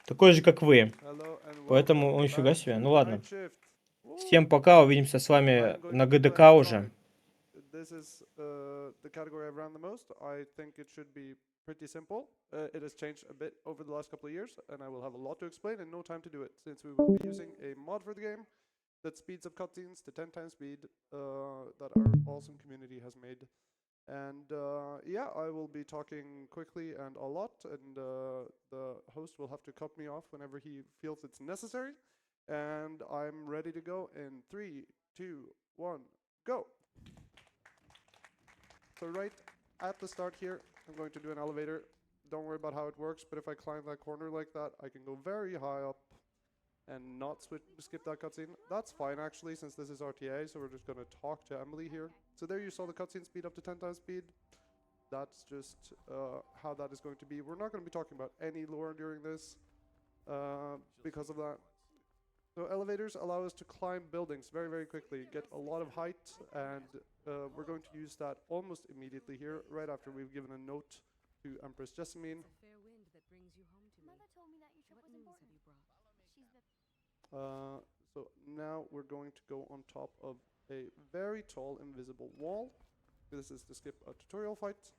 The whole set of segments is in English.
Такой же, как вы. Hello and Поэтому, welcome нифига back себе. to Ну ладно. Night Shift. Всем Woo! пока. Увидимся с вами I'm going на to do ГДК уже. Dishonored. This is the category I've ran the most. I think it should be pretty simple. It has changed a bit over the last couple of years, and I will have a lot to explain and no time to do it, since we will be using a mod for the game that speeds up cutscenes to 10 times speed that our awesome community has made. And yeah, I will be talking quickly and a lot, and the host will have to cut me off whenever he feels it's necessary. And I'm ready to go in 3, 2, 1, go. So right at the start here, I'm going to do an elevator. Don't worry about how it works, but if I climb that corner like that, I can go very high up and not skip that cutscene. That's fine actually, since this is RTA, so we're just gonna talk to Emily here. So there you saw the cutscene speed up to 10 times speed. That's just how that is going to be. We're not going to be talking about any lore during this because of that. So elevators allow us to climb buildings very, very quickly, get a lot of height, and we're going to use that almost immediately here, right after we've given a note to Empress Jessamine. It's a fair wind that brings you home to me. Mother told me that your trip What was news have important. you brought? She's the So now we're going to go on top of a very tall invisible wall. This is to skip a tutorial fight.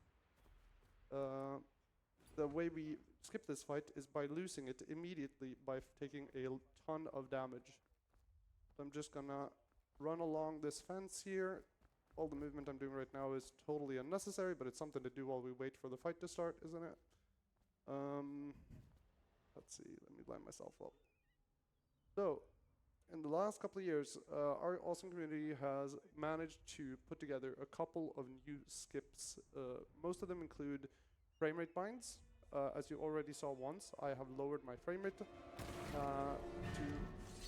The way we skip this fight is by losing it immediately by taking a ton of damage. So I'm just gonna run along this fence here. All the movement I'm doing right now is totally unnecessary, but it's something to do while we wait for the fight to start, isn't it? Let's see, let me line myself up. So, in the last couple of years, our awesome community has managed to put together a couple of new skips. Most of them include frame rate binds. As you already saw once, I have lowered my frame rate to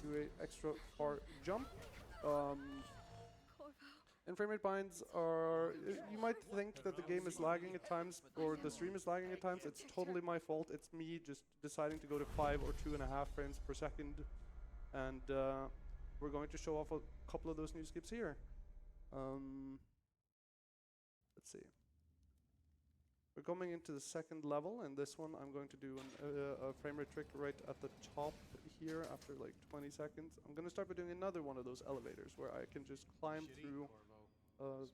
do an extra far jump. And frame rate binds are, you might think that the game is lagging at times, or the stream is lagging at times. It's totally my fault. It's me just deciding to go to 5 or 2.5 frames per second. And we're going to show off a couple of those new skips here. Let's see. We're coming into the second level, and this one I'm going to do a frame rate trick right at the top here after like 20 seconds. I'm going to start by doing another one of those elevators where I can just climb through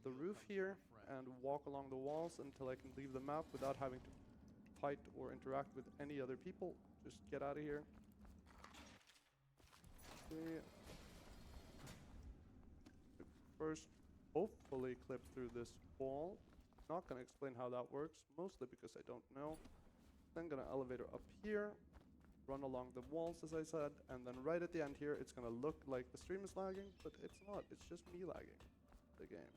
the roof here and walk along the walls until I can leave the map without having to fight or interact with any other people. Just get out of here. Okay. First, hopefully clip through this wall. Not gonna explain how that works, mostly because I don't know. Then gonna elevator up here, run along the walls as I said, and then right at the end here it's gonna look like the stream is lagging, but it's not, it's just me lagging the game.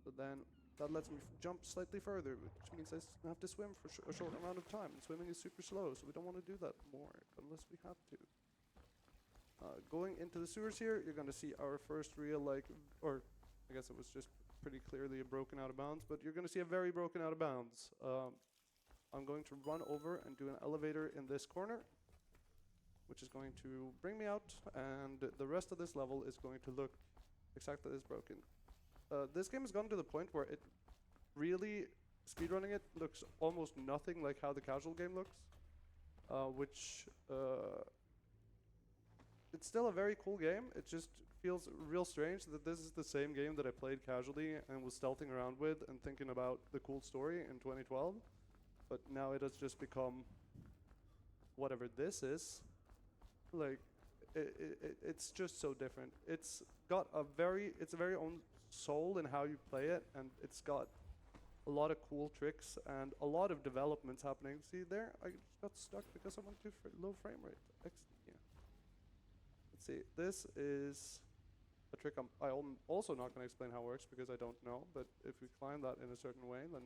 So then that lets me jump slightly further, which means I have to swim for a short amount of time, and swimming is super slow, so we don't want to do that more unless we have to. Going into the sewers here, you're gonna see our first real or I guess it was just pretty clearly a broken out of bounds, but you're gonna see a very broken out of bounds. I'm going to run over and do an elevator in this corner, which is going to bring me out, and the rest of this level is going to look exactly as broken. This game has gotten to the point where it really, speedrunning it looks almost nothing like how the casual game looks, which it's still a very cool game. It just feels real strange that this is the same game that I played casually and was stealthing around with and thinking about the cool story in 2012. But now it has just become whatever this is. Like, it's just so different. It's got its very own soul in how you play it, and it's got a lot of cool tricks and a lot of developments happening. See there, I just got stuck because I went too low frame rate. Let's see, this is a trick I'm also not going to explain how it works because I don't know, but if we climb that in a certain way, then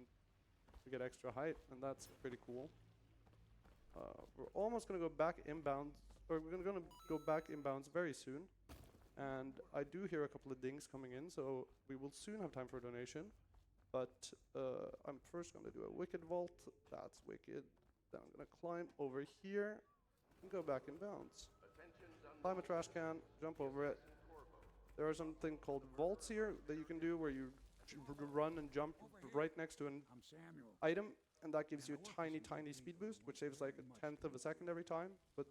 we get extra height, and that's pretty cool. We're almost going to go back inbounds, or we're going to go back inbounds very soon, and I do hear a couple of dings coming in, so we will soon have time for a donation, but I'm first going to do a wicked vault. That's wicked. Then I'm going to climb over here and go back inbounds. Climb a trash can, jump over it. There are something called vaults here that you can do where you run and jump right next to an item, and that gives you a tiny, tiny speed boost, which saves like a tenth of a second every time. But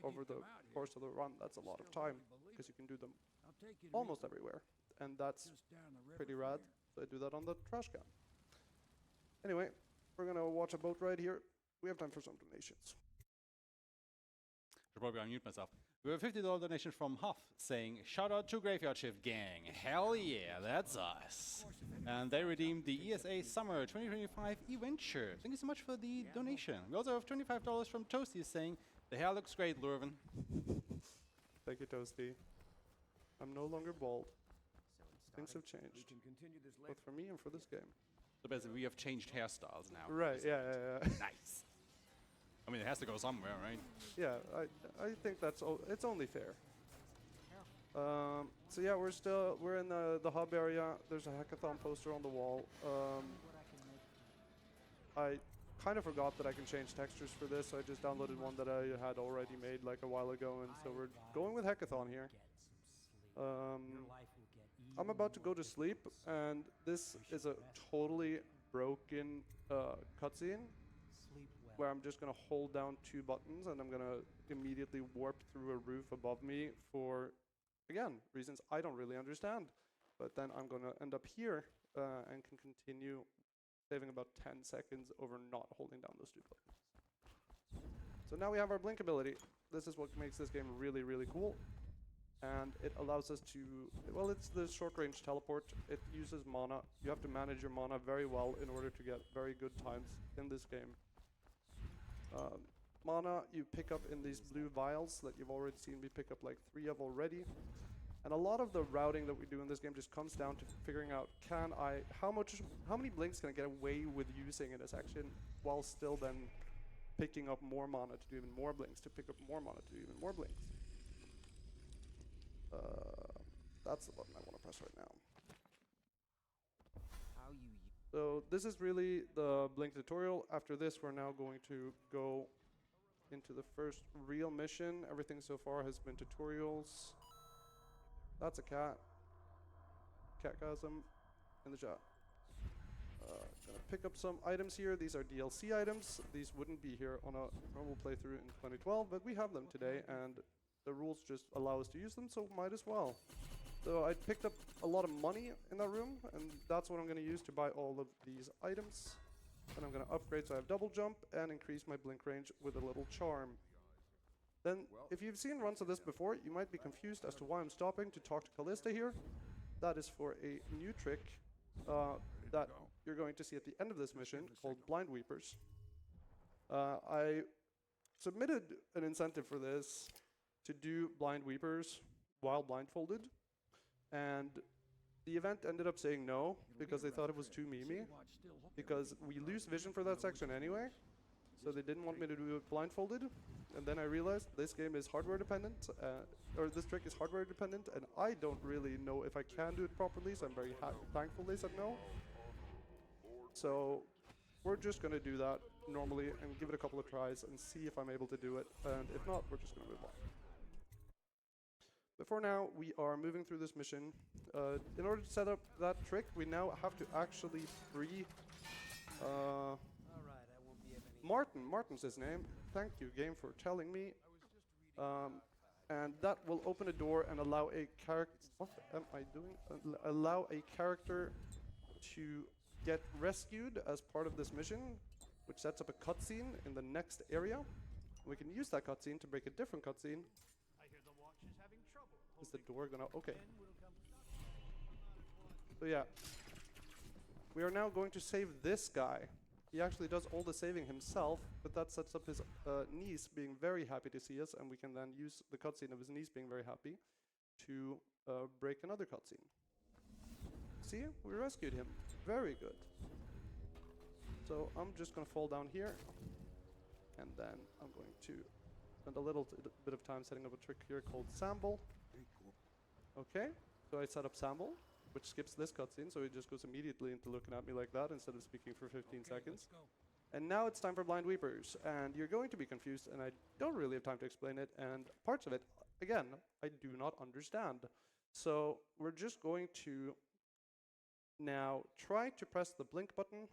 over the course of the run, that's a lot of time because you can do them almost everywhere, and that's pretty rad. So I do that on the trash can. Anyway, we're gonna watch a boat ride here. We have time for some donations. Should probably unmute myself. We have a $50 donation from Huff saying, shout out to Graveyard Shift Gang. Hell yeah, that's us. And they redeemed the ESA Summer 2025 event shirt. Thank you so much for the donation. We also have $25 from Toasty saying, the hair looks great, Lurvin. Thank you, Toasty. I'm no longer bald. Things have changed, both for me and for this game. So basically, we have changed hairstyles now. Right, yeah. Nice. I mean, it has to go somewhere, right? Yeah, I think that's it's only fair. So yeah, we're in the hub area. There's a hackathon poster on the wall. I kind of forgot that I can change textures for this, so I just downloaded one that I had already made like a while ago, and so we're going with hackathon here. I'm about to go to sleep, and this is a totally broken cutscene where I'm just gonna hold down 2 buttons and I'm gonna immediately warp through a roof above me for, again, reasons I don't really understand. But then I'm gonna end up here and can continue saving about 10 seconds over not holding down those 2 buttons. So now we have our blink ability. This is what makes this game really, really cool. And it allows us to, well, it's the short range teleport. It uses mana. You have to manage your mana very well in order to get very good times in this game. Mana you pick up in these blue vials that you've already seen me pick up like 3 of already. And a lot of the routing that we do in this game just comes down to figuring out how many blinks can I get away with using in a section while still then picking up more mana to do even more blinks, to pick up more mana to do even more blinks. That's the button I want to press right now. So this is really the blink tutorial. After this, we're now going to go into the first real mission. Everything so far has been tutorials. That's a cat. Catgasm in the chat. Gonna pick up some items here. These are DLC items. These wouldn't be here on a normal playthrough in 2012, but we have them today, and the rules just allow us to use them, so might as well. So I picked up a lot of money in that room, and that's what I'm going to use to buy all of these items. And I'm going to upgrade so I have double jump and increase my blink range with a little charm. Then, if you've seen runs of this before, you might be confused as to why I'm stopping to talk to Callista here. That is for a new trick that you're going to see at the end of this mission called Blind Weepers. I submitted an incentive for this to do Blind Weepers while blindfolded, and the event ended up saying no because they thought it was too memey, because we lose vision for that section anyway, so they didn't want me to do it blindfolded. And then I realized this game is hardware dependent, or this trick is hardware dependent, and I don't really know if I can do it properly, so I'm very thankful they said no. So we're just going to do that normally and give it a couple of tries and see if I'm able to do it, and if not, we're just going to move on. But for now, we are moving through this mission. In order to set up that trick, we now have to actually free Martin. Martin's his name. Thank you, game, for telling me. And that will open a door and allow a character. What am I doing? Allow a character to get rescued as part of this mission, which sets up a cutscene in the next area. We can use that cutscene to break a different cutscene. Is the door gonna? Okay. So yeah, we are now going to save this guy. He actually does all the saving himself, but that sets up his niece being very happy to see us, and we can then use the cutscene of his niece being very happy to break another cutscene. See, we rescued him. Very good. So I'm just gonna fall down here, and then I'm going to spend a little bit of time setting up a trick here called Sample. Okay, so I set up Sample, which skips this cutscene, so it just goes immediately into looking at me like that instead of speaking for 15 seconds. And now it's time for Blind Weepers, and you're going to be confused, and I don't really have time to explain it, and parts of it, again, I do not understand. So we're just going to now try to press the blink button.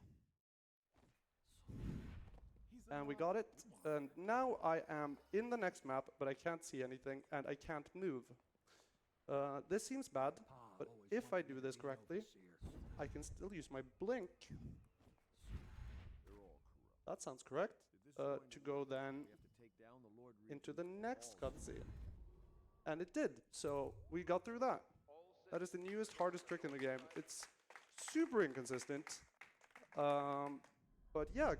And we got it. And now I am in the next map, but I can't see anything, and I can't move. This seems bad, but if I do this correctly, I can still use my blink. That sounds correct. To go then into the next cutscene. And it did, so we got through that. That is the newest, hardest trick in the game. It's super inconsistent. But yeah,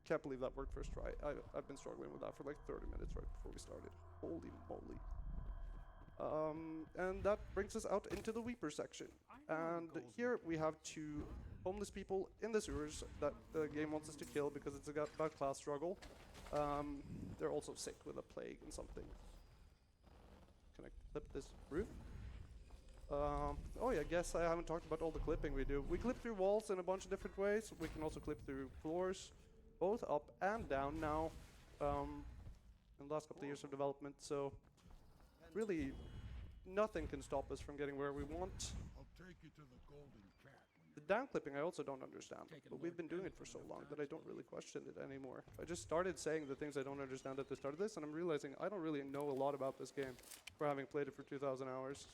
can't believe that worked first try. I've been struggling with that for like 30 minutes right before we started. Holy moly. And that brings us out into the Weeper section. And here we have two homeless people in the sewers that the game wants us to kill because it's about class struggle. They're also sick with a plague and something. Can I clip this roof? Oh yeah, I guess I haven't talked about all the clipping we do. We clip through walls in a bunch of different ways. We can also clip through floors, both up and down now, in the last couple of years of development. So really, nothing can stop us from getting where we want. The down clipping I also don't understand, but we've been doing it for so long that I don't really question it anymore. I just started saying the things I don't understand at the start of this, and I'm realizing I don't really know a lot about this game for having played it for 2,000 hours.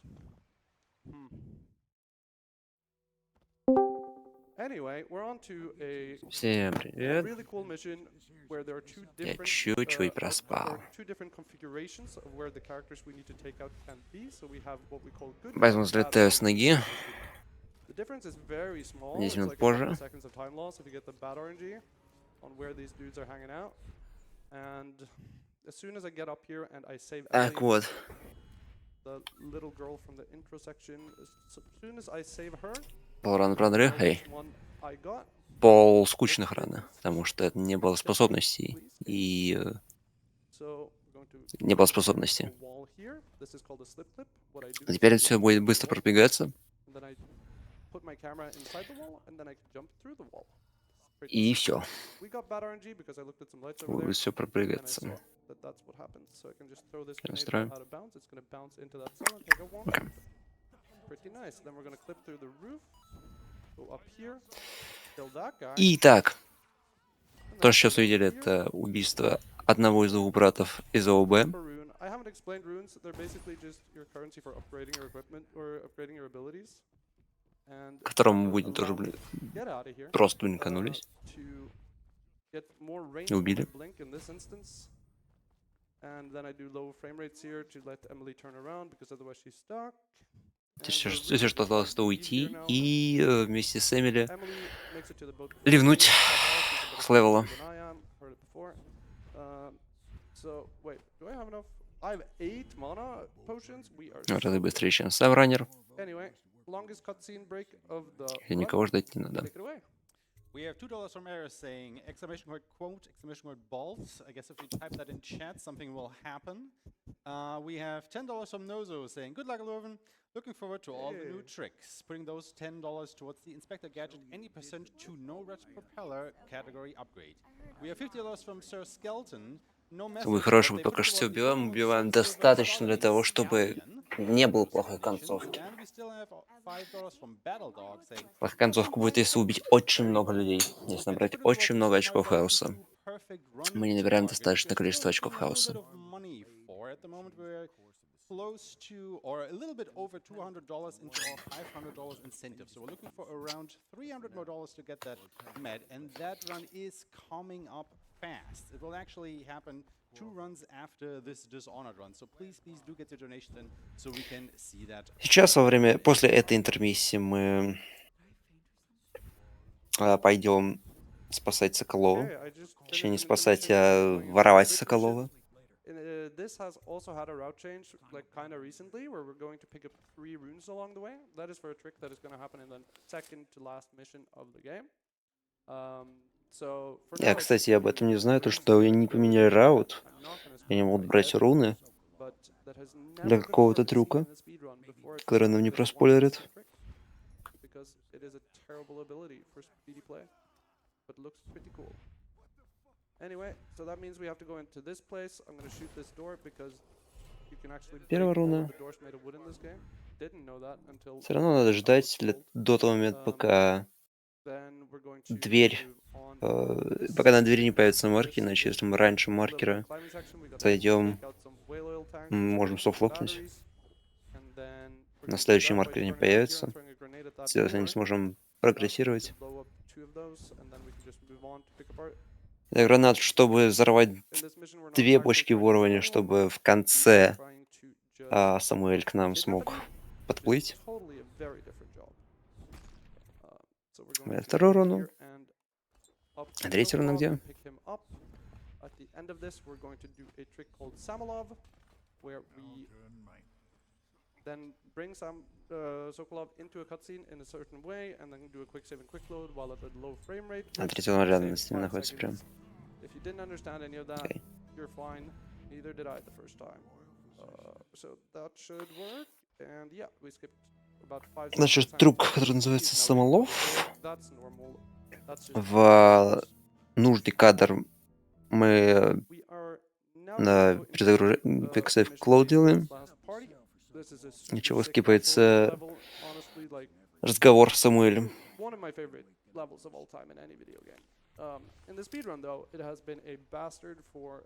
Anyway, we're on to a Всем привет. really cool mission where there are two Я different чуть-чуть проспал. two different configurations of where the characters we need to take out can be. So we have what we call good Поэтому and bad взлетаю с RNG. ноги. The difference is very small. 10 It's минут like a couple позже. of seconds of time loss if you get the bad RNG on where these dudes are hanging out. And as soon as I get up here and I save Так Ellie, вот, the little girl from the intro section, as soon as I save her, полран продры, this one I got. пол скучных рано, потому что это не было способностей. И So we're going to не было a способностей. wall here. This is called a slip clip. What I do А is теперь I это все jump будет through the быстро wall, пробегаться. and then I put my camera inside the wall, and then I jump through the wall. Pretty И simple. все. We got bad RNG because I looked at some lights over Будет there, все and I пробегаться. saw that that's what happens. So I can just throw this grenade Настроим. out of bounds. It's going to bounce into that cell and take a wall. Pretty nice. Then we're going to clip through the roof, go up here, kill that guy. Итак, and то, then что сейчас go увидели, here, это убийство одного из двух братов из ООБ, for rune. I haven't explained runes. They're basically just your currency for upgrading your equipment or upgrading your abilities. And которому or будет тоже, allow me блин, to get out of here, просто уньканулись. to get more range И on my убили. blink in this instance. And then I do low frame rates here to let Emily turn around because otherwise she's stuck. And Все, we're все, really что осталось, это easier уйти now. и вместе с Эмили Emily makes it to the boat before ливнуть me. She's a better с левела. player than I am. Heard it before. So wait, do I have enough? I have 8 mana potions. We are В разы so быстрее, чем Савранер. Anyway, longest cutscene break of the И run. никого ждать не надо. Take it away. We have $2 from Eris saying exclamation word quote, exclamation word balls. I guess if you type that in chat, something will happen. We have $10 from Nozo saying good luck, Lurven. Looking forward to all the new Hey. tricks. Putting those $10 towards the Inspector Gadget any percent to no red propeller category upgrade. We have $50 from Sir Skeleton. No message, Мы but хорошего they пока put что все towards the убиваем. original Убиваем Silver достаточно для Stallion того, чтобы Stallion. не было Those плохой donations. концовки. And we still have $5 from Battle Dog saying Плохая концовка будет, если убить очень много людей. Если набрать очень много очков хаоса. Мы не набираем достаточное количество очков хаоса. Close to or a little bit over $200 into our $500 incentive. So we're looking for around $300 more to get that met, and that run is coming up fast. It will actually happen 2 runs after this Dishonored run. So please do get your donation in so we can see that. Сейчас после этой интермиссии мы пойдем спасать Соколова. Okay, I just Точнее, не finished an спасать, intermission а going into воровать the quick Соколова. mission. This has also had a route change, like kind of recently, where we're going to pick up 3 runes along the way. That is for a trick that is going to happen in the second to last mission of the game. So for Я, now, кстати, об этом не знаю, то runes что are они good. поменяли раут. I'm not gonna Они speedrun могут it брать yet, руны but that has для never какого-то before been трюка, seen in a speedrun before it's который нам не been one проспойлерит. single trick, because it is a terrible ability for speedy play, but looks pretty cool. Anyway, so that means we have to go into this place. I'm gonna shoot this door because you can actually break Первая all руна. of the doors made of wood in this game. Didn't know that until Все равно надо I was ждать told. до того момента, пока Then we're going to Дверь. move on to this Пока на двери не появятся марки, section. иначе если мы раньше Little маркера climbing section. We gotta зайдем, take out some whale oil tanks, можем some софтлокнуть. batteries, and then we're На gonna do следующий that by маркер не turning around here and появится. throwing a grenade at that Следовательно, не door. сможем That's going to прогрессировать. blow up 2 of those, and then we can just move on to pick apart. Это гранат, чтобы взорвать In this mission, we're not две actually бочки trying в to уровне, kill one. чтобы в We are конце trying to just Самуэль к нам hit смог everybody. подплыть. It's totally a very different job. So we're going to Вторую go руну. here and up to Третья руна Sokolov где? and pick him up. At the end of this, we're going to do a trick called Samolov, where we then bring Sokolov into a cutscene in a certain way, and then do a quick save and quick load while at a low frame rate. А which третья руна рядом saves с ним 5 находится прям. seconds. If you didn't understand any of that, Окей. you're fine. Neither did I the first time. So that should work. And yeah, we skipped about 5 seconds. Значит, of трюк, time. который He's называется now getting самолов. double. That's normal. That's just В нужный кадр мы we are now на going to go into quicksave mission close Jason делаем. Last Party. This is a super Ничего, sick скипается level. Honestly, like разговор с Самуэлем. one of my favorite levels of all time in any video game. In the speedrun, though, it has been a bastard for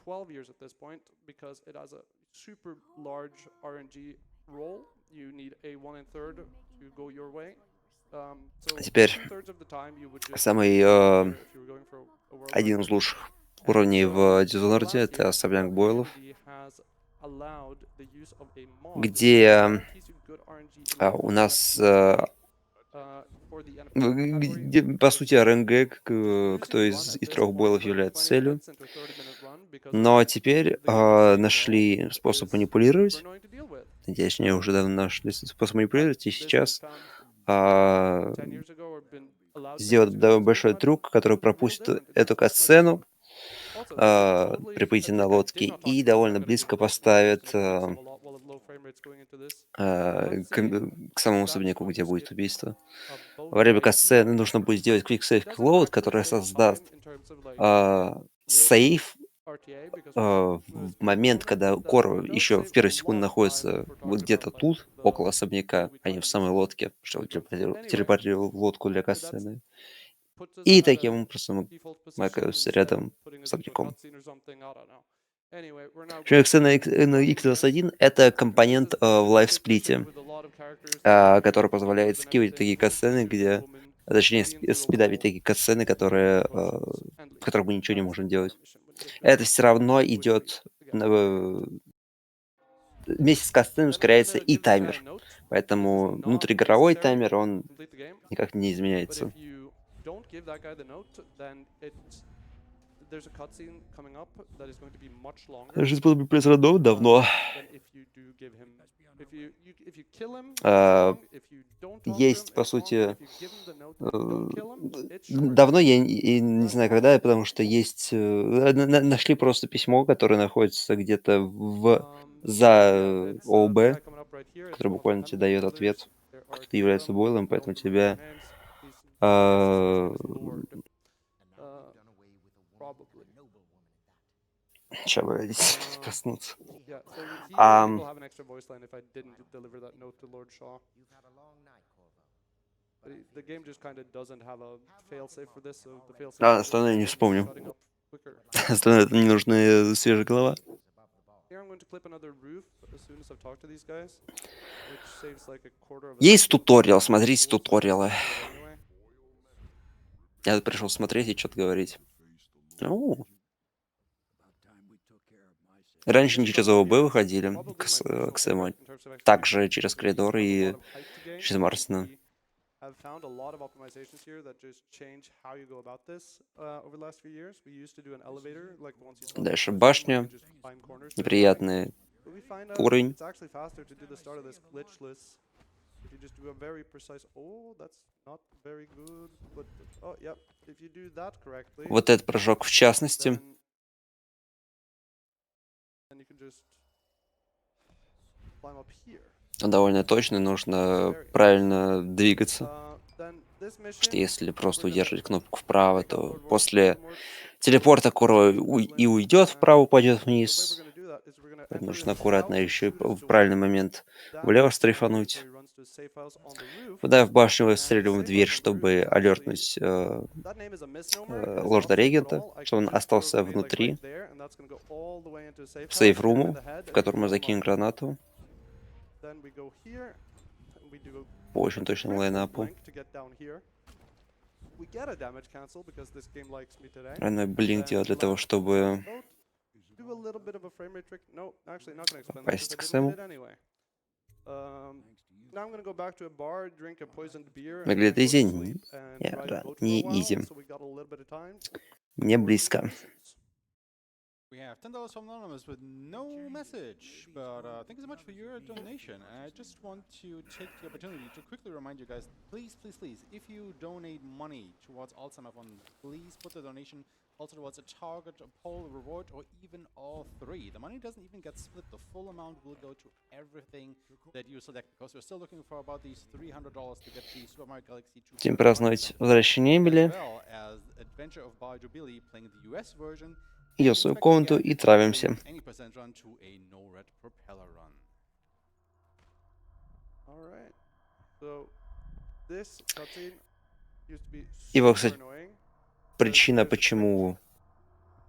12 years at this point because it has a super large RNG roll. You need a 1 1/3 to go your way. So Теперь 2/3 of the time you would just самый if you were going for a world один из record. лучших And уровней so, в last Dishonored year, это особняк the Бойлов, community has allowed the use of a mod где that guarantees you good RNG in у low нас match for the NFP category. где, по сути, РНГ, Using кто run из at this трех point Бойлов turned является 20 целью. minutes into a 30-minute run because Но of теперь the game нашли способ is манипулировать. super annoying to deal with. Точнее, уже давно нашли способ манипулировать, и This was сейчас found а, 10 years ago or been allowed 10 сделать years ago. It's большой not трюк, который real пропустит different. It's эту not much катсцену different. Also, the game totally, прибытия a на trick I did лодке not talk и about, I'm довольно gonna do близко both now, поставит so I can save a lot while at low frame rates going into this. к самому That's особняку, going где to будет skip убийство. both Во время ways. катсцены нужно будет сделать quick save Doesn't load, actually который save создаст time in terms of like real-time сейф RTA because в speedrun момент, mode когда that Кора does еще в save a первую секунду lot of time находится if we're вот talking где-то about like тут, the около way особняка, we а не climb в this самой лодке, что speedrun. Anyway, телепортировал лодку для that's катсцены. puts us И at таким a образом default мы position оказываемся instead of рядом putting с us into a особняком. cutscene or something. I don't know. Anyway, we're now Причем going сцена to run here. X21 — это This компонент is в a sick mission лайфсплите, with a lot of characters that который you позволяет keep and скипать everything. такие We're going to катсцены, shoot this где, woman точнее, fully into a спидавить wall такие катсцены, with которые, no questions and в leave. которых мы ничего не That's можем the делать. mission when you get Это good все равно quickly идет again. вместе с катсценой Then we're ускоряется gonna и give this guy a таймер, note. поэтому This is not внутриигровой necessary таймер, to он complete the game, никак не but изменяется. if you don't give that guy the note, then there's a cutscene coming up that is going to be much longer Жизнь была бы произведена давно. than if you do give him. If you kill him, it's А, long. If you don't talk to him, Есть, по it's long. сути, If you give him the note and you don't kill him, it's short. давно, я и не знаю когда, потому что есть... Нашли просто письмо, которое находится где-то за Yeah, it's ООБ, the guy coming up right here. It's который one of the буквально тебе family дает brothers. ответ, There кто are ты two of являешься them. Бойлом, I поэтому don't remember тебя... their names. His а, name is Lord. Probably. Сейчас, погодите, проснуться. Yeah, so he Um, will have an extra voice line if I didn't deliver that note to Lord Shaw. But the game just kind of doesn't have a failsafe for this, so the failsafe А, is остальное не just вспомню. shutting up quicker. Остальное это ненужная свежая голова. Here I'm going to clip another roof as soon as I've talked to these guys, which saves like a quarter of a Есть second. туториал, смотрите Cool, so I'll туториалы. do it anyway. Я тут пришел смотреть и что-то говорить. Раньше не через ООБ выходили Probably my personal к Сэму, favorite in terms of execution. также через коридор There's a и lot of height to gain. через Марсона. We have found a lot of optimizations here that just change how you go about this over the last few years. We used to do an elevator, like the ones you saw. Дальше before, башня, where you just climb corners to everything. неприятные. But we find out уровень. it's actually faster to do the start of this glitchless. If you just do a very precise. Oh, that's not very good. But oh, yeah. If you do that correctly, Вот этот прыжок в частности. then you can just climb up here. Он довольно точный, нужно правильно двигаться. Then this Потому что mission, если просто we're gonna удерживать кнопку вправо, take out то Lord Voldemort. после телепорта Куро и уйдет вправо, упадет The way вниз. we're gonna do that is we're gonna Поэтому enter нужно this аккуратно house, еще shoot us в to правильный one. момент That влево is the moment стрейфануть. where he runs to his safe house on the roof. Попадаю в башню, And the выстреливаю в safe дверь, house on the roof чтобы is actually алертнуть that name is a misnomer. It is not safe at лорда-регента, all. I чтобы он could just throw a остался grenade like внутри, right there, and that's gonna go all the way into a safe в house, hit him in сейф-руму, the head, в and котором мы blow him закинем up. гранату Then we go here, and we do по очень a точному critical лайнапу. blink to get down here. We get a damage cancel because this game likes me today. Тройной блинк Then делать для того, land чтобы boat, do a little bit of a frame rate trick. No, actually not gonna explain that попасть because к I didn't Сэму. hit it anyway. Now I'm gonna go back to a bar, drink a poisoned beer, and Выглядит then go to изи? sleep and ride a boat for a Не while. изи, So we got a little bit of time не for some близко. donations. We have $10 from Anonymous with no message, but thank you so much for your donation. I just want to take the opportunity to quickly remind you guys, please, please, please, if you donate money towards Alzheimer Fund, please put the donation also towards a target, a poll, reward, or even all three. The money doesn't even get split. The full amount will go to everything that you select, because we're still looking for about these $300 to get the Super Mario Galaxy 2 Хотим праздновать возвращение as Эмили. well as Adventure of Bar Jubilee playing the US version. Идем в свою комнату и травимся. Any percent run to a no red propeller run. All right. So this cutscene used to be И вот, super кстати, annoying. причина, there's a почему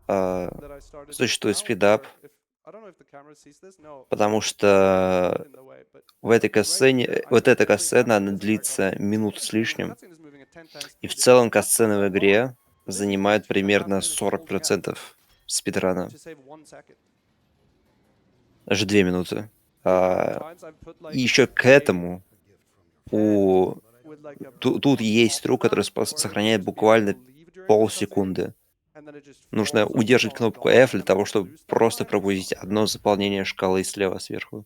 That I started существует just now, спидап, where if I don't know if the camera sees this. No, потому it's что in the way, but в этой right касцене, here, I вот started эта moving касцена, after она this entire длится cutscene. минут с The лишним, cutscene is moving at 10 times и в speed. целом That's касцены not в that long. игре This is занимают 2.5 примерно minutes holding F 40% спидрана, to save 1 second. даже 2 минуты. The amount of times I've put, И like, еще к a этому hand with, like, a boat тут on есть top трюк, of который that, or сохраняет just to be able to буквально leave during the cutscene, полсекунды. and then it just Нужно falls off. удерживать Oh кнопку god, F для am I того, gonna чтобы lose that просто time? It's пропустить not одно very. заполнение шкалы слева сверху.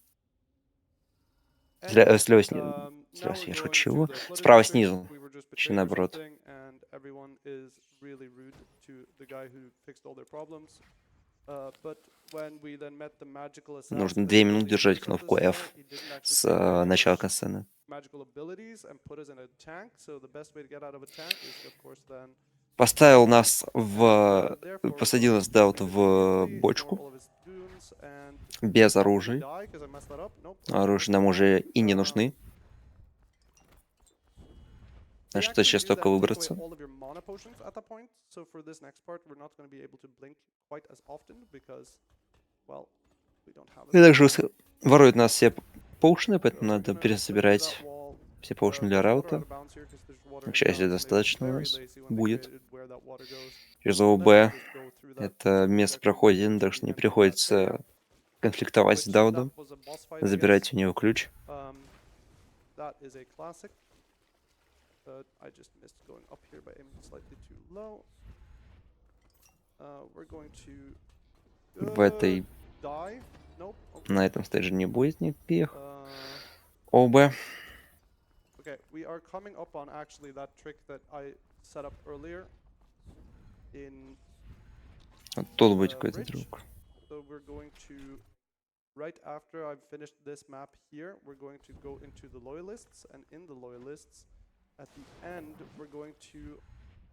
Anyway, Слева, now слева we're сверху going to чего? the flooded Справа district. снизу. We were just Точнее, betrayed or наоборот. something, and everyone is really rude to the guy who fixed all their problems. But when we then met the magical assassin Нужно that 2 was минуты building держать bridges up кнопку this far, F he didn't actually с take any of начала his касцены. magical abilities and put us in a tank. So the best way to get out of a tank is, of course, then Поставил нас посадил therefore нас, да, we're вот going to в immediately ignore бочку, all of his goons and без probably оружия. die because I messed that up. Nope, Оружие нам уже и не нужны. They Значит, actually сейчас do только then take away выбраться. all of your mana potions at that point. So for this next part, we're not going to be able to blink quite as often because, well, we don't have. И также воруют нас все поушены, поэтому So we're надо gonna clip through пересобирать that wall. все поушены для There's water раута. out of bounds here 'cause there's water К in счастью, bounds, and they were достаточно у very нас lazy when they будет. created where that water goes. Через Let's ОБ just go through that это место section проходим, to так что the не end of that приходится area, конфликтовать с which Даудом, that was a boss fight, I guess. забирать у него ключ. That is a classic. But I just missed going up here by aiming slightly too low. We're going to В этой, die. Nope. на Okay. этом стейдже не будет никаких Uh, ОБ. okay, we are coming up on actually that trick that I set up earlier in Вот тут будет какой-то bridge. трюк. So we're going to, right after I've finished this map here, we're going to go into the loyalists, and in the loyalists, at the end, we're going to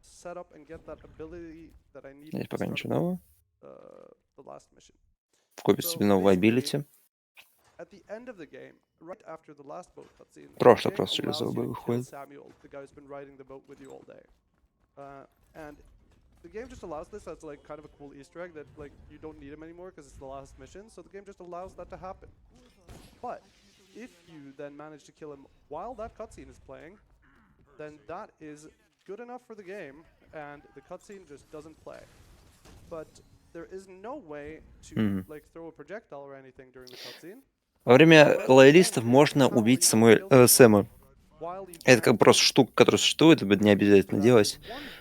set up and get that ability that I need Здесь to пока start ничего нового. the last mission. Копить себе нового абилити. At the end of the game, right after the last boat cutscene, Просто the game через allows ОБ you to kill выходит. Samuel, the guy who's been riding the boat with you all day. And the game just allows this as like kind of a cool Easter egg that like you don't need him anymore because it's the last mission. So the game just allows that to happen. But if you then manage to kill him while that cutscene is playing, then that is good enough for the game, and the cutscene just doesn't play. But there is no way to like throw a projectile or anything during the cutscene. Во время лоялистов можно убить Сэма. Это как просто штука, которая существует, это не обязательно делать.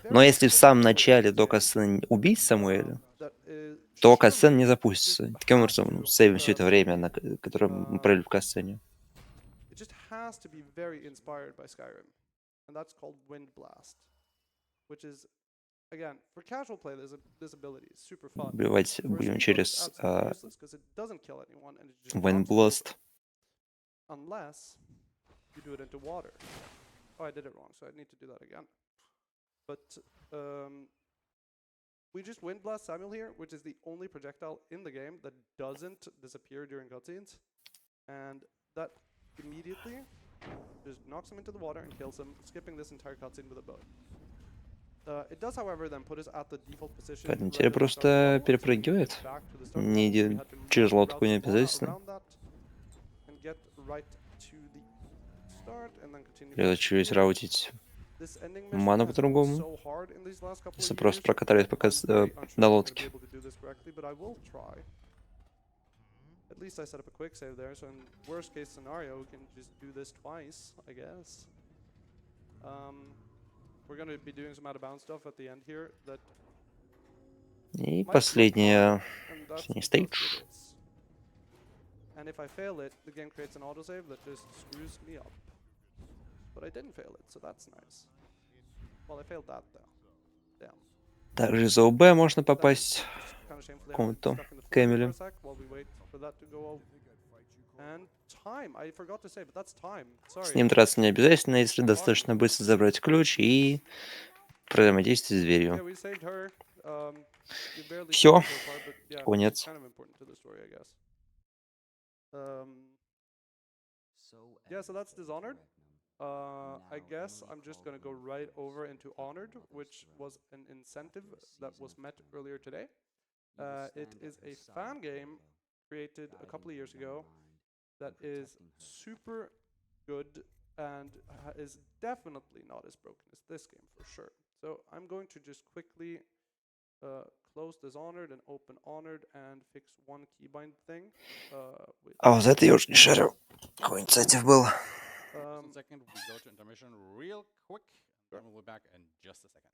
Но если в самом начале до касцены убить Самуэля, то касцена не запустится. Таким образом, сейвим все это время, которое мы провели в касцене. It just has to be very inspired by Skyrim, and that's called Wind Blast, which is, again, for casual play, this ability is super fun. Убивать For будем speedrun, it's через absolutely useless because it doesn't kill anyone and it just Wind knocks you over, Blast. unless you do it into water. Oh, I did it wrong, so I need to do that again. But we just Wind Blast Samuel here, which is the only projectile in the game that doesn't disappear during cutscenes, and that immediately just knocks him into the water and kills him, skipping this entire cutscene with a bow. It does, however, then put us at the default position. Поэтому right теперь at the start of the просто battle, so we need to перепрыгивает. get back to the start Не point. We иди had to move через throughout лодку the не fauna обязательно. around that and get right to the start and then continue Придется from чуть here. раутить This ending mission ману has been по-другому. so hard in these last couple Если of просто years прокатались that пока I'm very unsure до if I'm gonna лодки. be able to do this correctly, but I will try. At least I set up a quick save there, so in worst case scenario, we can just do this twice, I guess. We're gonna be doing some out of bounds stuff at the end here that И might look последняя, hard, and that's последний because стейдж. it is. And if I fail it, the game creates an autosave that just screws me up. But I didn't fail it, so that's nice. Well, I failed that though. Damn. Также за ОБ можно That was попасть. just kind of shamefully Какому-то stuck in the floor Кэмеле. for a sec while we wait for that to go off. And time, I forgot to say, but that's time. С Sorry. ним драться не обязательно, если достаточно быстро забрать ключ и взаимодействовать с Yeah, дверью. we saved her. We barely Всё. saved her so far, but yeah, Конец. she's kind of important to the story, I guess. Yeah, so that's Dishonored. I guess I'm just gonna go right over into Honored, which was an incentive that was met earlier today. It is a fan game created a couple of years ago that is super good and is definitely not as broken as this game for sure. So I'm going to just quickly close Dishonored and open Honored and fix one keybind thing. А вот это я уж не шарю. Какой инициатив был. 1 second, we go to intermission real quick, and we'll be back in just a second.